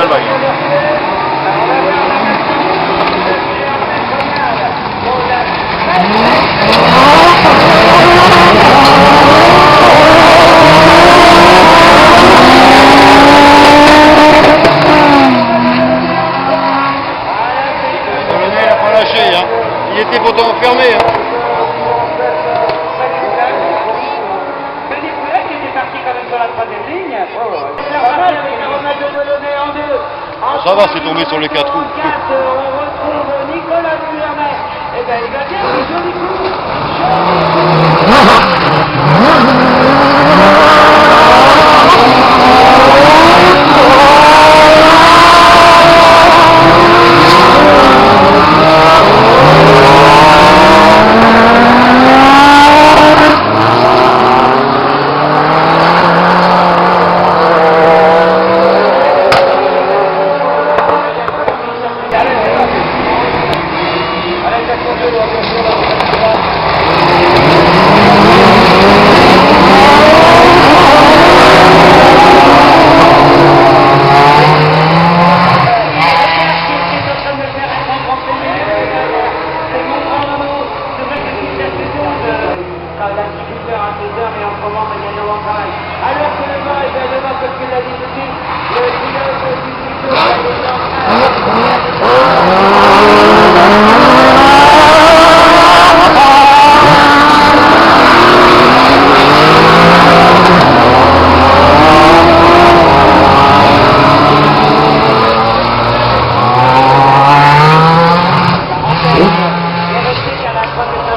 travail. Le nez, il n'a pas lâché, hein. Il était pourtant enfermé. Hein. Ça va, c'est tombé sur les 4 roues. On retrouve Nicolas Vuillermet. Eh bien, il va bien, c'est joli coup. Alors que le vent est bien devant, comme tu l'as dit tout de suite, le pilote du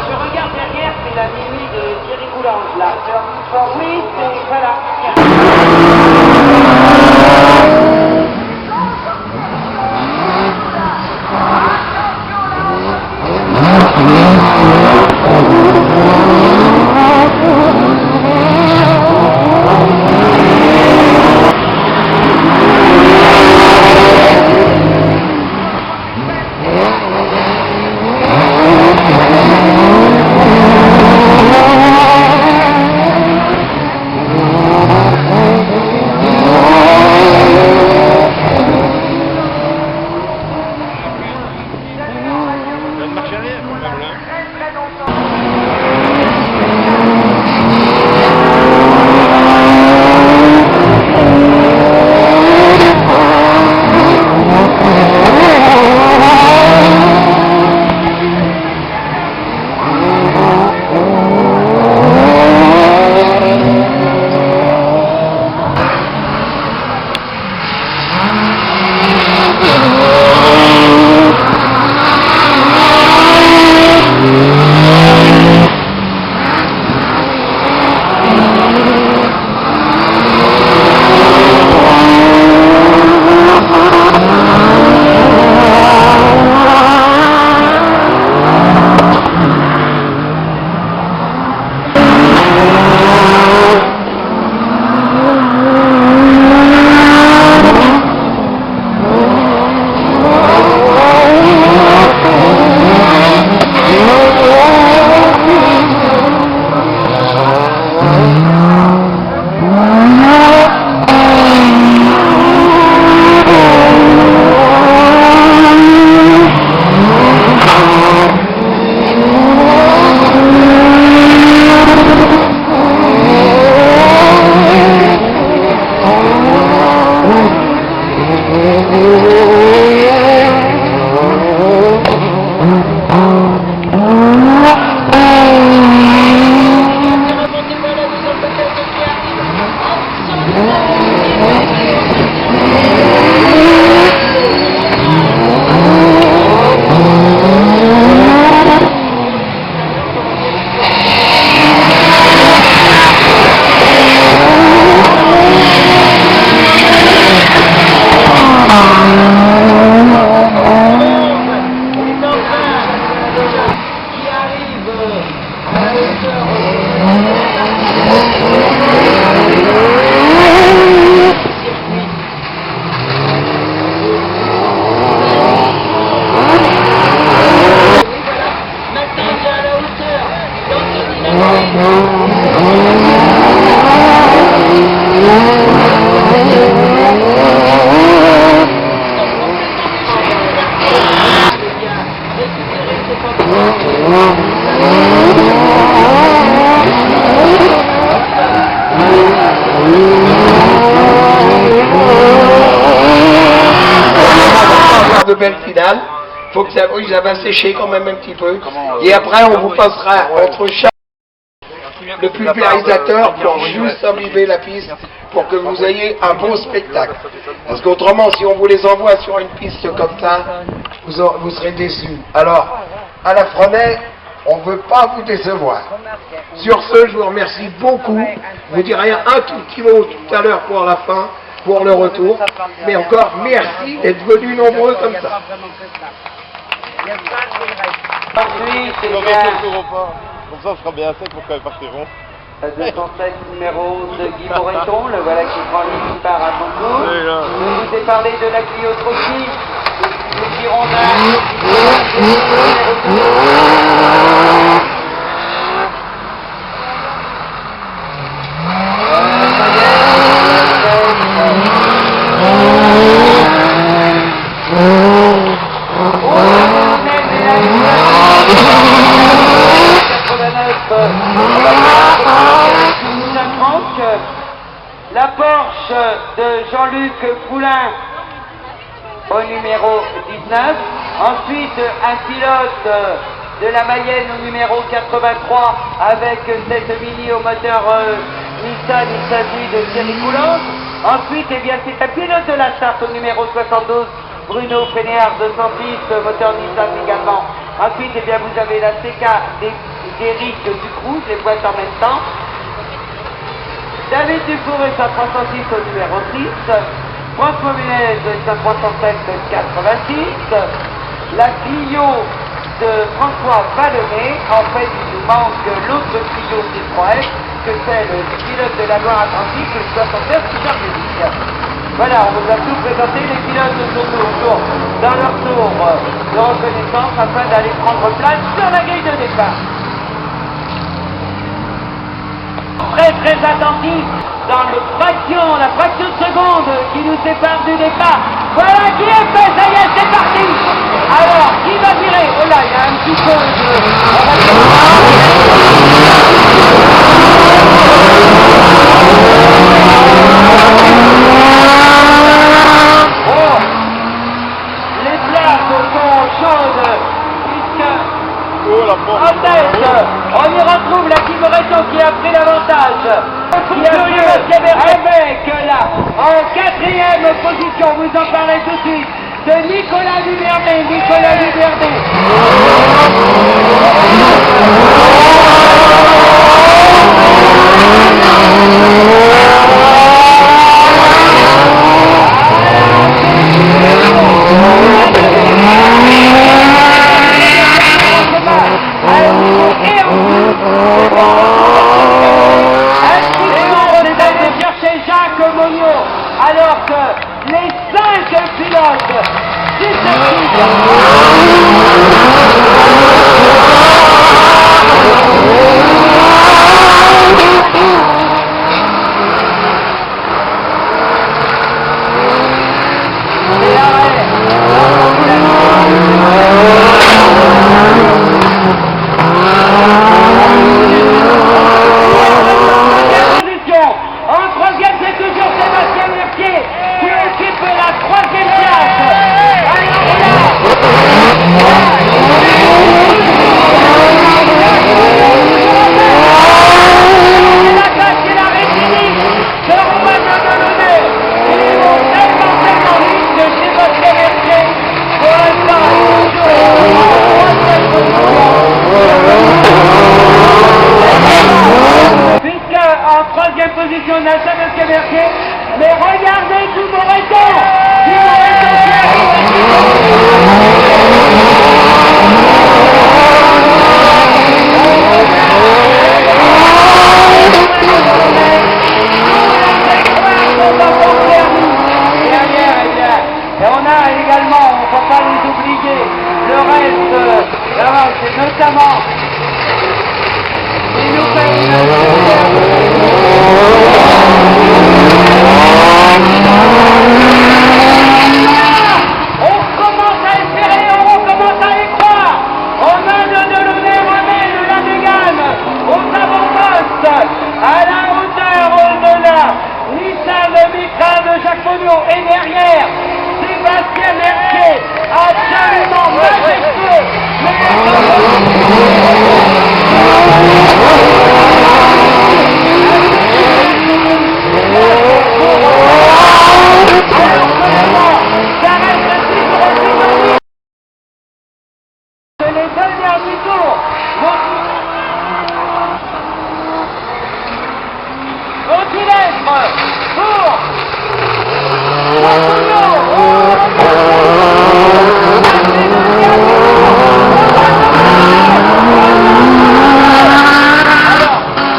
je regarde derrière, c'est la minuit de Thierry Coulange là. Oui, c'est voilà. faut que ça va sécher quand même un petit peu. Et après, on vous passera entre chaque le pulvérisateur pour juste embiber la piste pour que vous ayez un beau spectacle. Parce qu'autrement, si on vous les envoie sur une piste comme ça, vous serez déçus. Alors, à la Frenay, on ne veut pas vous décevoir. Sur ce, je vous remercie beaucoup. Je vous dirai un tout petit mot tout à l'heure pour la fin, pour le retour. Mais encore, merci d'être venus nombreux comme ça. Ensuite, eh Non, bien, comme ça, on sera bien sec pour qu'elle partiront. 207 numéro de Guy Moreton, le voilà qui prend les part à son tour. Oui, là. Je vous ai parlé de la Clio Trotsky, du Girondin, la Porsche de Jean-Luc Poulain au numéro 19. Ensuite, un pilote de la Mayenne au numéro 83 avec cette mini au moteur Nissan Issasi de Thierry Coulon. Ensuite, eh bien, c'est un pilote de la Sarthe au numéro 72, Bruno Fénéard 206, moteur Nissan également. Ensuite, eh bien, vous avez la CK d'Éric Ducruz, les boîtes en même temps. David Dufour et sa 306 au numéro 6, François Munez et sa 307 86, la Clio de François Vallonnet. En fait, il nous manque l'autre Clio C3F, que c'est le pilote de la Loire-Atlantique, le 69 Charles. Voilà, on vous a tout présenté, les pilotes sont toujours dans leur tour de reconnaissance afin d'aller prendre place sur la grille de départ. Très attentif dans la fraction de seconde qui nous sépare du départ. Voilà qui est fait, ça y est, c'est parti. Alors, qui va tirer? Oh là, il y a un petit peu Oh, les places sont chaudes puisque en tête, on y retrouve la Guy Moreton qui a pris l'avantage. Qui a pris avec là, en quatrième position, vous en parlez tout de suite, de Nicolas Duvernet. Alors que les 5 pilotes position de la Sébastien Mercier, mais regardez tout Moreton. Et on a également, on ne peut pas les oublier, le reste, c'est notamment il nous fait on commence pour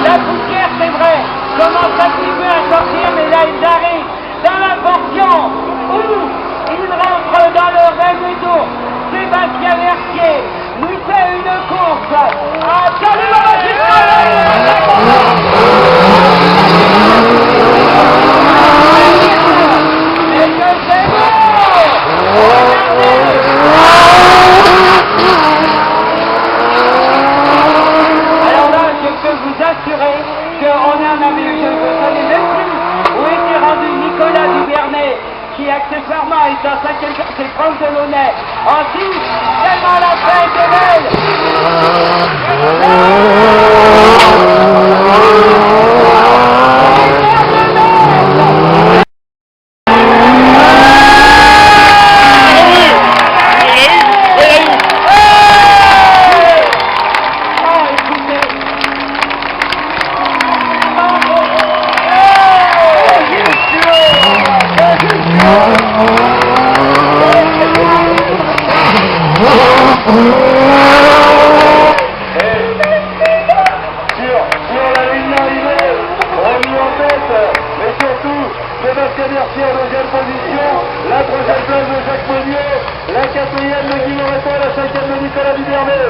la poussière, c'est vrai, commence un petit peu à sortir, mais là ils arrivent dans la portion où ils rentrent dans le réseau. Sébastien Mercier nous fait une course absolument magistrale. Et que c'est beau! Alors là, je peux vous assurer qu'on est un ami, je ne connais même plus où était rendu Nicolas Duvernet, qui accessoirement est en 5e classe, c'est Franck Delaunay. Ensuite, tellement la fête est belle. Sébastien Mercier en deuxième position, la troisième place de Jacques Monnier, la quatrième de Guillaume Réton, la cinquième de Nicolas Duvernet.